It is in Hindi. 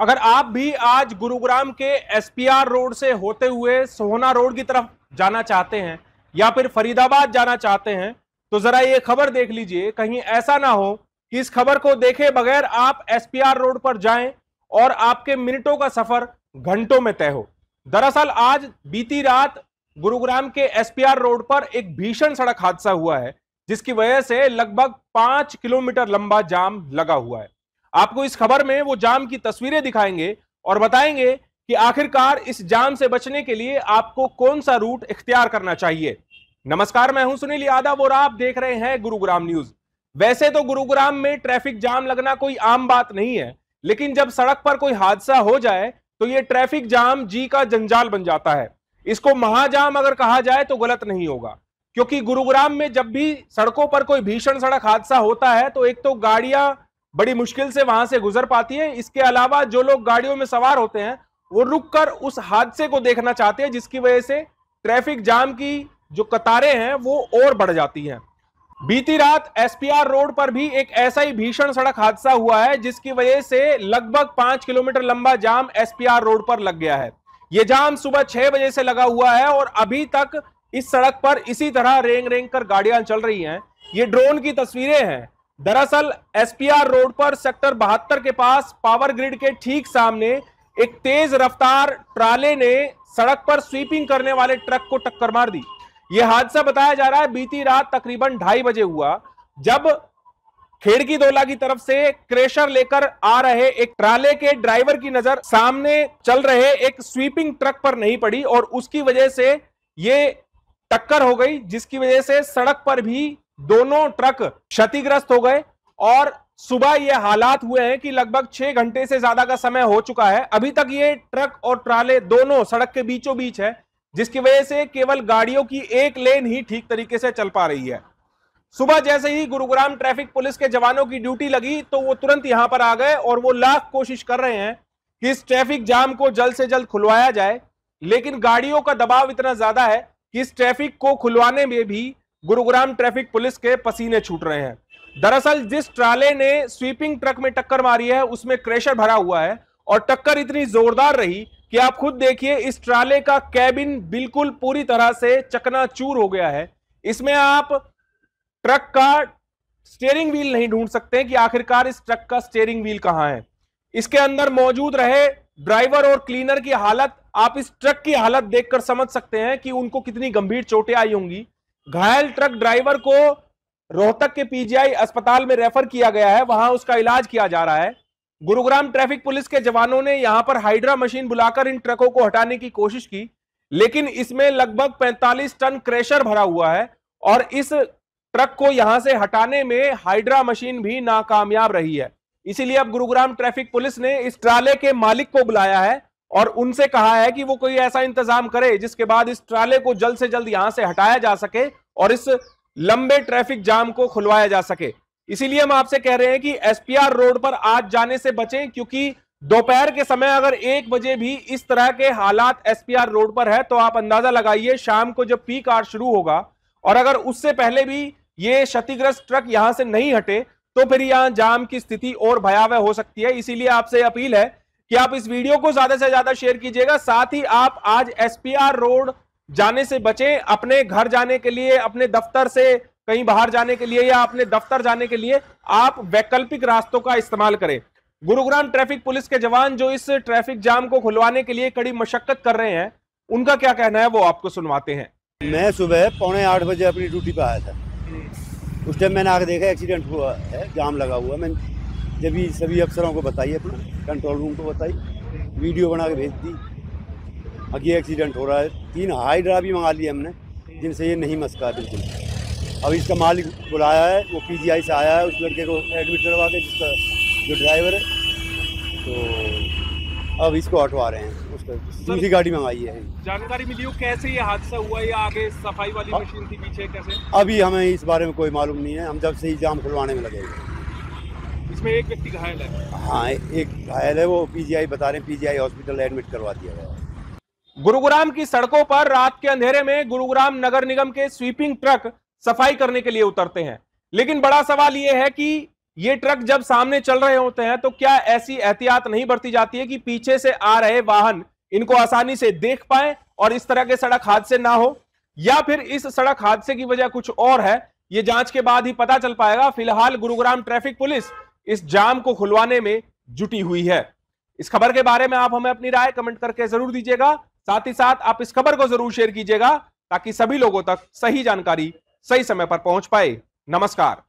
अगर आप भी आज गुरुग्राम के एसपीआर रोड से होते हुए सोहना रोड की तरफ जाना चाहते हैं या फिर फरीदाबाद जाना चाहते हैं तो जरा ये खबर देख लीजिए। कहीं ऐसा ना हो कि इस खबर को देखे बगैर आप एसपीआर रोड पर जाएं और आपके मिनटों का सफर घंटों में तय हो। दरअसल आज बीती रात गुरुग्राम के एसपीआर रोड पर एक भीषण सड़क हादसा हुआ है, जिसकी वजह से लगभग 5 किलोमीटर लंबा जाम लगा हुआ है। आपको इस खबर में वो जाम की तस्वीरें दिखाएंगे और बताएंगे कि आखिरकार इस जाम से बचने के लिए आपको कौन सा रूट इख्तियार करना चाहिए। नमस्कार, मैं हूं सुनील यादव और आप देख रहे हैं गुरुग्राम न्यूज। वैसे तो गुरुग्राम में ट्रैफिक जाम लगना कोई आम बात नहीं है, लेकिन जब सड़क पर कोई हादसा हो जाए तो ये ट्रैफिक जाम जी का जंजाल बन जाता है। इसको महाजाम अगर कहा जाए तो गलत नहीं होगा, क्योंकि गुरुग्राम में जब भी सड़कों पर कोई भीषण सड़क हादसा होता है तो एक तो गाड़ियां बड़ी मुश्किल से वहां से गुजर पाती है। इसके अलावा जो लोग गाड़ियों में सवार होते हैं वो रुककर उस हादसे को देखना चाहते हैं, जिसकी वजह से ट्रैफिक जाम की जो कतारें हैं वो और बढ़ जाती हैं। बीती रात एसपीआर रोड पर भी एक ऐसा ही भीषण सड़क हादसा हुआ है, जिसकी वजह से लगभग 5 किलोमीटर लंबा जाम एसपीआर रोड पर लग गया है। यह जाम सुबह 6 बजे से लगा हुआ है और अभी तक इस सड़क पर इसी तरह रेंग रेंग कर गाड़ियां चल रही हैं। ये ड्रोन की तस्वीरें हैं। दरअसल एसपीआर रोड पर सेक्टर 72 के पास पावर ग्रिड के ठीक सामने एक तेज रफ्तार ट्राले ने सड़क पर स्वीपिंग करने वाले ट्रक को टक्कर मार दी। यह हादसा बताया जा रहा है बीती रात तकरीबन 2:30 बजे हुआ, जब खेड़की दोला की तरफ से क्रेशर लेकर आ रहे एक ट्राले के ड्राइवर की नजर सामने चल रहे एक स्वीपिंग ट्रक पर नहीं पड़ी और उसकी वजह से ये टक्कर हो गई, जिसकी वजह से सड़क पर भी दोनों ट्रक क्षतिग्रस्त हो गए। और सुबह ये हालात हुए हैं कि लगभग 6 घंटे से ज्यादा का समय हो चुका है, अभी तक ये ट्रक और ट्राले दोनों सड़क के बीचों बीच है, जिसकी वजह से केवल गाड़ियों की एक लेन ही ठीक तरीके से चल पा रही है। सुबह जैसे ही गुरुग्राम ट्रैफिक पुलिस के जवानों की ड्यूटी लगी तो वो तुरंत यहां पर आ गए और वो लाख कोशिश कर रहे हैं कि इस ट्रैफिक जाम को जल्द से जल्द खुलवाया जाए, लेकिन गाड़ियों का दबाव इतना ज्यादा है कि इस ट्रैफिक को खुलवाने में भी गुरुग्राम ट्रैफिक पुलिस के पसीने छूट रहे हैं। दरअसल जिस ट्राले ने स्वीपिंग ट्रक में टक्कर मारी है उसमें क्रेशर भरा हुआ है और टक्कर इतनी जोरदार रही कि आप खुद देखिए, इस ट्राले का कैबिन बिल्कुल पूरी तरह से चकनाचूर हो गया है। इसमें आप ट्रक का स्टीयरिंग व्हील नहीं ढूंढ सकते कि आखिरकार इस ट्रक का स्टीयरिंग व्हील कहां है। इसके अंदर मौजूद रहे ड्राइवर और क्लीनर की हालत, आप इस ट्रक की हालत देखकर समझ सकते हैं कि उनको कितनी गंभीर चोटें आई होंगी। घायल ट्रक ड्राइवर को रोहतक के पीजीआई अस्पताल में रेफर किया गया है, वहां उसका इलाज किया जा रहा है। गुरुग्राम ट्रैफिक पुलिस के जवानों ने यहां पर हाइड्रा मशीन बुलाकर इन ट्रकों को हटाने की कोशिश की, लेकिन इसमें लगभग 45 टन क्रेशर भरा हुआ है और इस ट्रक को यहां से हटाने में हाइड्रा मशीन भी नाकामयाब रही है। इसीलिए अब गुरुग्राम ट्रैफिक पुलिस ने इस ट्राले के मालिक को बुलाया है और उनसे कहा है कि वो कोई ऐसा इंतजाम करे जिसके बाद इस ट्राले को जल्द से जल्द यहां से हटाया जा सके और इस लंबे ट्रैफिक जाम को खुलवाया जा सके। इसीलिए हम आपसे कह रहे हैं कि एसपीआर रोड पर आज जाने से बचें, क्योंकि दोपहर के समय अगर 1 बजे भी इस तरह के हालात एसपीआर रोड पर है तो आप अंदाजा लगाइए शाम को जब पीक आवर शुरू होगा और अगर उससे पहले भी ये क्षतिग्रस्त ट्रक यहां से नहीं हटे तो फिर यहां जाम की स्थिति और भयावह हो सकती है। इसीलिए आपसे अपील है कि आप इस वीडियो को ज्यादा से ज्यादा शेयर कीजिएगा। साथ ही आप आज एसपीआर रोड जाने से बचें, अपने घर जाने के लिए, अपने दफ्तर से कहीं बाहर जाने के लिए या अपने दफ्तर जाने के लिए आप वैकल्पिक रास्तों का इस्तेमाल करें। गुरुग्राम ट्रैफिक पुलिस के जवान जो इस ट्रैफिक जाम को खुलवाने के लिए कड़ी मशक्कत कर रहे हैं, उनका क्या कहना है वो आपको सुनवाते हैं। मैं सुबह 7:45 बजे अपनी ड्यूटी पे आया था। उस टाइम मैंने आके देखा एक्सीडेंट हुआ है, जाम लगा हुआ। मैंने जब भी सभी अफसरों को बताई, अपना कंट्रोल रूम को बताई, वीडियो बना के भेज दी। ये एक्सीडेंट हो रहा है। 3 हाइड्रा भी मंगा लिए हमने, जिनसे ये नहीं मस्का बिल्कुल। अब इसका मालिक बुलाया है, वो पीजीआई से आया है, उस लड़के को एडमिट करवा के, जिसका जो ड्राइवर है, तो अब इसको हटवा रहे हैं। उसका दूसरी गाड़ी मंगाई है। जानकारी मिली हो कैसे ये हादसा हुआ या आगे सफाई वाली मशीन थी पीछे कैसे? अभी हमें इस बारे में कोई मालूम नहीं है। हम जब से ही जाम खुलवाने में लगे हैं। इसमें एक व्यक्ति घायल है। हाँ, एक घायल है, वो पीजीआई बता रहे हैं, पीजीआई हॉस्पिटल एडमिट करवा दिया गया है। गुरुग्राम की सड़कों पर रात के अंधेरे में गुरुग्राम नगर निगम के स्वीपिंग ट्रक सफाई करने के लिए उतरते हैं, लेकिन बड़ा सवाल यह है कि ये ट्रक जब सामने चल रहे होते हैं तो क्या ऐसी एहतियात नहीं बरती जाती है कि पीछे से आ रहे वाहन इनको आसानी से देख पाए और इस तरह के सड़क हादसे ना हो, या फिर इस सड़क हादसे की वजह कुछ और है? ये जांच के बाद ही पता चल पाएगा। फिलहाल गुरुग्राम ट्रैफिक पुलिस इस जाम को खुलवाने में जुटी हुई है। इस खबर के बारे में आप हमें अपनी राय कमेंट करके जरूर दीजिएगा। साथ ही साथ आप इस खबर को जरूर शेयर कीजिएगा ताकि सभी लोगों तक सही जानकारी सही समय पर पहुंच पाए। नमस्कार।